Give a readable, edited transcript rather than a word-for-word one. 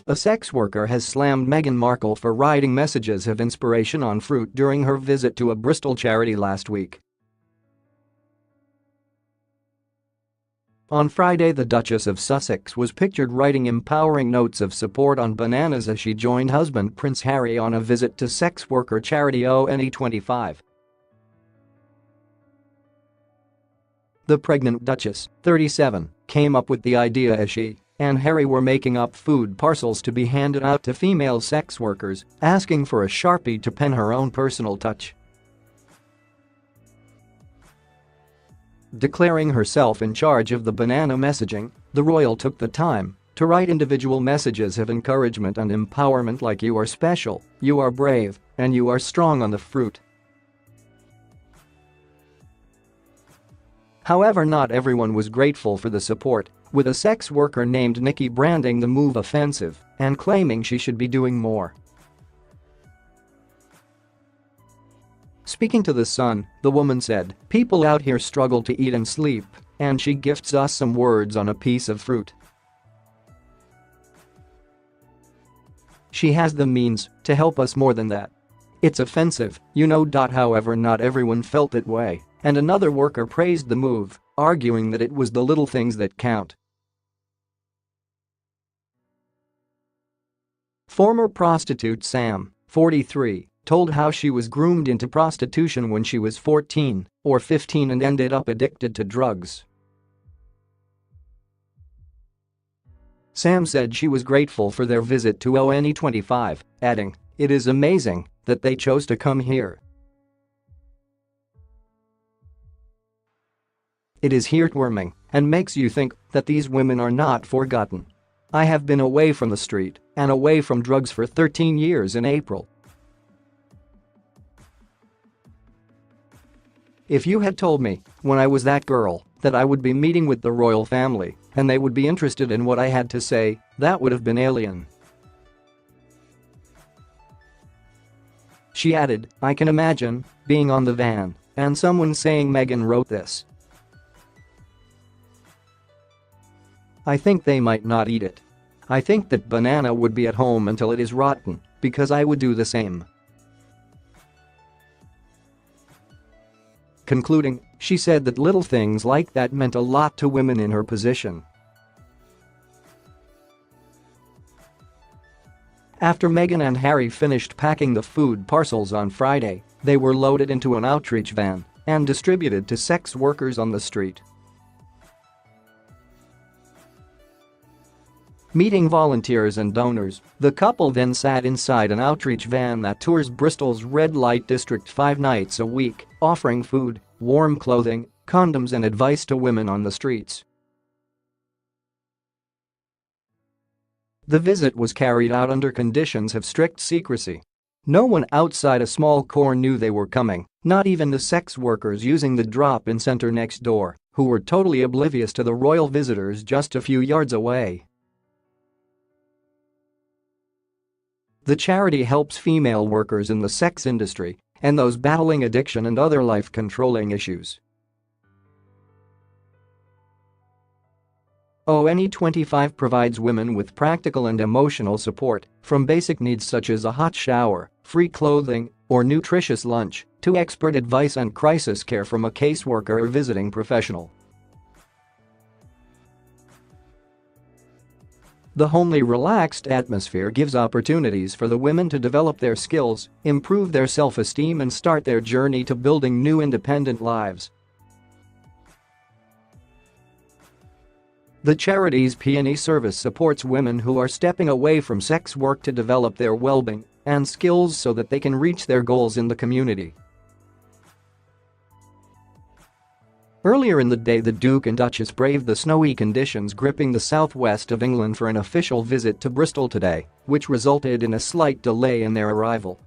A sex worker has slammed Meghan Markle for writing messages of inspiration on fruit during her visit to a Bristol charity last week. On Friday, the Duchess of Sussex was pictured writing empowering notes of support on bananas as she joined husband Prince Harry on a visit to sex worker charity ONE25. The pregnant Duchess, 37, came up with the idea as she and Harry were making up food parcels to be handed out to female sex workers, asking for a Sharpie to pen her own personal touch. Declaring herself in charge of the banana messaging, the royal took the time to write individual messages of encouragement and empowerment like "You are special, you are brave, and you are strong" on the fruit. However, not everyone was grateful for the support, with a sex worker named Nikki branding the move offensive and claiming she should be doing more. Speaking to The Sun, the woman said, "People out here struggle to eat and sleep, and she gifts us some words on a piece of fruit. She has the means to help us more than that. It's offensive, you know." However, not everyone felt that way, and another worker praised the move, arguing that it was the little things that count. Former prostitute Sam, 43, told how she was groomed into prostitution when she was 14 or 15 and ended up addicted to drugs. Sam said she was grateful for their visit to ONE25, adding, "It is amazing that they chose to come here. It is heartwarming and makes you think that these women are not forgotten. I have been away from the street and away from drugs for 13 years in April. If you had told me, when I was that girl, that I would be meeting with the royal family and they would be interested in what I had to say, that would have been alien." She added, "I can imagine being on the van and someone saying Meghan wrote this. I think they might not eat it. I think that banana would be at home until it is rotten, because I would do the same." Concluding, she said that little things like that meant a lot to women in her position. After Meghan and Harry finished packing the food parcels on Friday, they were loaded into an outreach van and distributed to sex workers on the street. Meeting volunteers and donors, the couple then sat inside an outreach van that tours Bristol's red light district 5 nights a week, offering food, warm clothing, condoms and advice to women on the streets. The visit was carried out under conditions of strict secrecy. No one outside a small core knew they were coming, not even the sex workers using the drop-in center next door, who were totally oblivious to the royal visitors just a few yards away. The charity helps female workers in the sex industry and those battling addiction and other life-controlling issues. ONE25 provides women with practical and emotional support, from basic needs such as a hot shower, free clothing, or nutritious lunch, to expert advice and crisis care from a caseworker or visiting professional. The homely, relaxed atmosphere gives opportunities for the women to develop their skills, improve their self-esteem and start their journey to building new independent lives. The charity's P&E service supports women who are stepping away from sex work to develop their well-being and skills so that they can reach their goals in the community. Earlier in the day, the Duke and Duchess braved the snowy conditions gripping the southwest of England for an official visit to Bristol today, which resulted in a slight delay in their arrival.